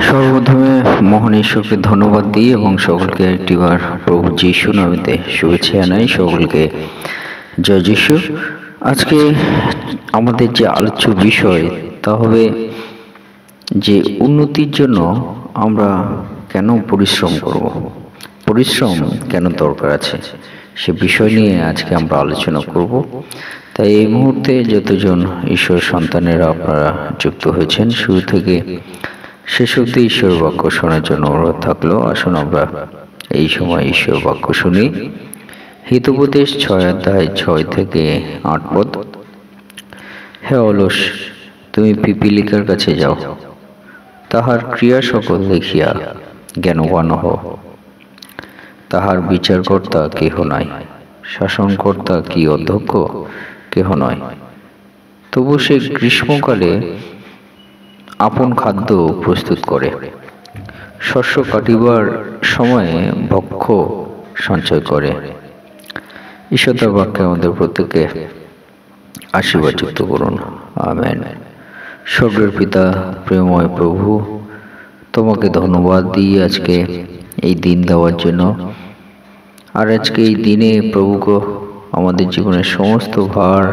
সর্বপ্রথমে মহান ঈশ্বরকে ধন্যবাদ দিই এবং সকলকে একটিবার প্রভু যিশু নামেতে শুভেচ্ছা জানাই। সকলকে জয় যিশু। আজকে আমাদের যে আলোচ্য বিষয় তা হবে যে উন্নতির জন্য আমরা কেন পরিশ্রম করব, পরিশ্রম কেন দরকার আছে সে বিষয় নিয়ে আজকে আমরা আলোচনা করব। তাই এই মুহূর্তে যতজন ঈশ্বর সন্তানেরা আপনারা যুক্ত হয়েছেন, শুরু থেকে শেষ অবধি ঈশ্বর বাক্য শোনার জন্য অনুরোধ থাকলো। আসুন আমরা এই সময় ঈশ্বর বাক্য শুনি। হিতোপদেশ 6 অধ্যায় 6 থেকে 8 পদ। হে অলস, তুমি পিপীলিকার কাছে যাও, তাহার ক্রিয়া সকল দেখিয়া জ্ঞানবান হও। তাহার বিচারকর্তা কেহ নাই, শাসনকর্তা কি অধ্যক্ষ কেহ নয়। তবু সে গ্রীষ্মকালে আপন খাদ্য প্রস্তুত করে, শস্য কাটিবার সময়ে ভক্ষ সঞ্চয় করে। ঈশ্বর তার বাক্যে আমাদের প্রত্যেককে আশীর্বাদ যুক্ত করুন, আমেন। স্বর্গের পিতা, প্রেমময় প্রভু, তোমাকে ধন্যবাদ দিই আজকে এই দিন দেওয়ার জন্য। আর আজকে এই দিনে প্রভুকে আমাদের জীবনের সমস্ত ভার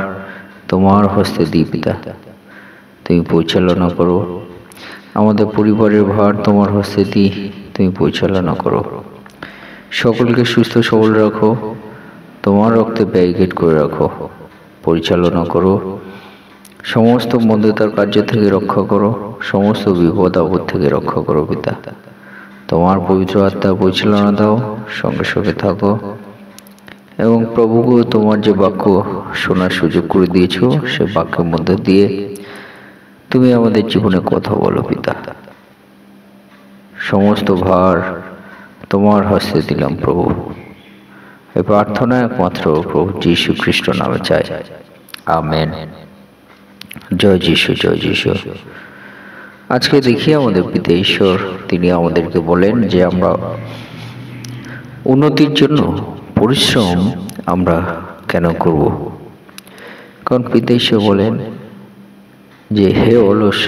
তোমার হস্তে দিই পিতা, তুমি পরিচালনা করো। আমাদের পরিবারের ভার তোমার হস্তে দিই, তুমি পরিচালনা করো। সকলকে সুস্থ সবল রাখো, তোমার রক্তে ব্যারিকেড করে রাখো, পরিচালনা করো। সমস্ত মন্দতার কার্য থেকে রক্ষা করো, সমস্ত বিপদ আপদ থেকে রক্ষা করো পিতা। তোমার পবিত্র আত্মা পরিচালনা দাও, সঙ্গে সঙ্গে থাকো। এবং প্রভুকে তোমার যে বাক্য শোনার সুযোগ করে দিয়েছ, সে বাক্যের মধ্য দিয়ে তুমি আমাদের জীবনে কথা বলো পিতা। সমস্ত ভার তোমার হস্তে দিলাম প্রভু। এই প্রার্থনা একমাত্র প্রভু যীশু খ্রিস্ট নামে চাই, আমেন। জয় যিশু, জয় যিশু। আজকে দেখি আমাদের পিতা ঈশ্বর তিনি আমাদেরকে বলেন যে আমরা উন্নতির জন্য পরিশ্রম আমরা কেন করব। কারণ পিতা ঈশ্বর বলেন যে হে অলস,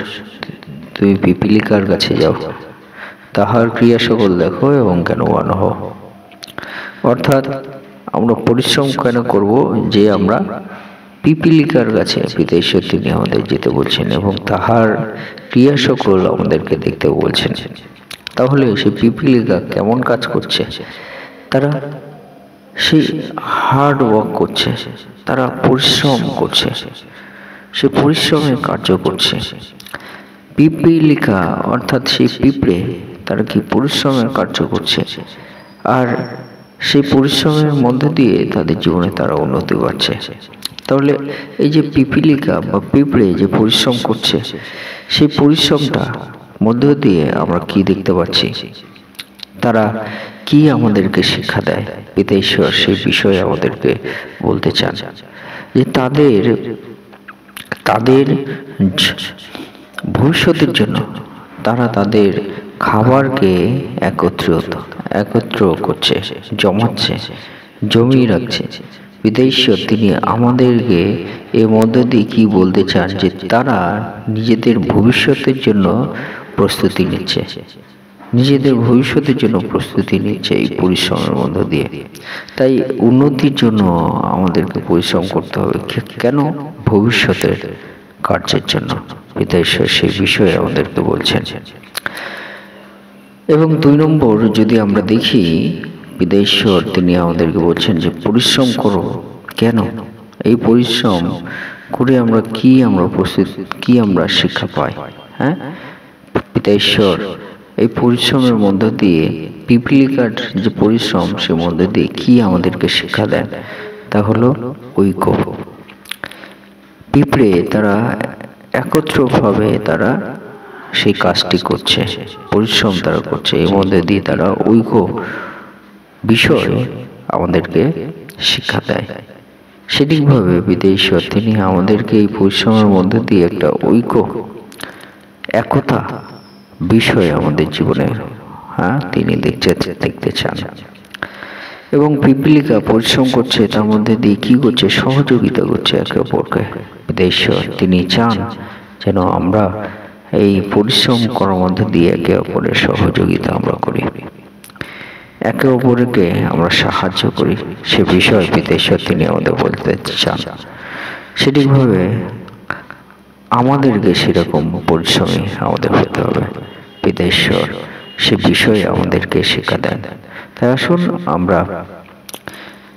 তুমি পিপীলিকার কাছে যাও, তাহার ক্রিয়া সকল দেখো এবং জ্ঞানবান হও। অর্থাৎ আমরা পরিশ্রম কেন করব, যে আমরা পিপীলিকার কাছে পিতা ঈশ্বর তিনি আমাদের যেতে বলছেন এবং তাহার ক্রিয়া সকল আমাদেরকে দেখতে বলছেন। তাহলে সে পিপীলিকা কেমন কাজ করছে? তারা সেই হার্ড ওয়ার্ক করছে, তারা পরিশ্রম করছে, সে পরিশ্রমের কার্য করছে। পিপীলিকা অর্থাৎ সেই পিঁপড়ে, তারা কি পরিশ্রমের কার্য করছে, আর সেই পরিশ্রমের মধ্যে দিয়ে তাদের জীবনে তারা উন্নতি পাচ্ছে। তাহলে এই যে পিপীলিকা বা পিঁপড়ে যে পরিশ্রম করছে, সেই পরিশ্রমটা মধ্য দিয়ে আমরা কি দেখতে পাচ্ছি, তারা কি আমাদেরকে শিক্ষা দেয়? পিতা ঈশ্বর সেই বিষয়ে আমাদেরকে বলতে চান যে তাদের ভবিষ্যতের জন্য তারা তাদের খাবারকে একত্র করছে, জমাচ্ছে, জমিয়ে রাখছে। পিতা ঈশ্বর তিনি আমাদেরকে এর মধ্য দিয়ে কি বলতে চান, যে তারা নিজেদের ভবিষ্যতের জন্য প্রস্তুতি নিচ্ছে, নিজেদের ভবিষ্যতের জন্য প্রস্তুতি নিচ্ছে এই পরিশ্রমের মধ্য দিয়ে। তাই উন্নতির জন্য আমাদেরকে পরিশ্রম করতে হবে। কেন? ভবিষ্যতের কার্যের জন্য। পিতা ঈশ্বর সেই বিষয়ে আমাদেরকে বলছেন। এবং 2 নম্বর যদি আমরা দেখি, পিতা ঈশ্বর তিনি আমাদেরকে বলছেন যে পরিশ্রম করো। কেন? এই পরিশ্রম করে আমরা কি আমরা শিক্ষা পাই? হ্যাঁ, পিতা ঈশ্বর এই পরিশ্রমের মধ্য দিয়ে, পিপীলিকার যে পরিশ্রম সে মধ্য দিয়ে কি আমাদেরকে শিক্ষা দেন, তা হলো ঐক্য। পিঁপড়ে তারা একত্রভাবে তারা সেই কাজটি করছে, পরিশ্রম তারা করছে, এর মধ্যে দিয়ে তারা ঐক্য বিষয় আমাদেরকে শিক্ষা দেয়। সেদিকভাবে পিতা ঈশ্বর তিনি আমাদেরকে এই পরিশ্রমের মধ্যে দিয়ে একটা ঐক্য, একতা বিষয় আমাদের জীবনে তিনি দেখতে চান। এবং পিপীলিকা পরিশ্রম করছে, তার মধ্যে দিয়ে কি করছে? সহযোগিতা করছে একে অপরকে। পিতা ঈশ্বর তিনি চান যেন আমরা এই পরিশ্রম করার মধ্যে দিয়ে একে অপরের সহযোগিতা আমরা করি, একে অপরকে আমরা সাহায্য করি, সে বিষয় পিতা ঈশ্বর তিনি আমাদের বলতে চান। সেটিভাবে আমাদেরকে সেরকম পরিশ্রমী আমাদের হতে হবে। পিতা ঈশ্বর সে বিষয়ে আমাদেরকে শিক্ষা দেন। তাই আসুন আমরা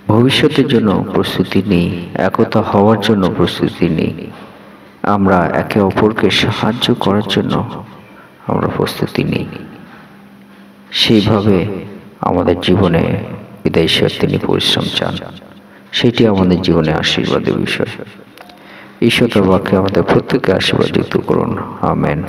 ভবিষ্যতের জন্য প্রস্তুতি নিই, একতা হওয়ার জন্য প্রস্তুতি নিই, আমরা একে অপরকে সাহায্য করার জন্য আমরা প্রস্তুতি নিই। সেইভাবে আমাদের জীবনে পিতা ঈশ্বর তিনি পরিশ্রম চান, সেটি আমাদের জীবনে আশীর্বাদের বিষয়। ঈশ্বর বাক্যে আমাদের প্রত্যেককে আশীর্বাদিত করুন। আমেন।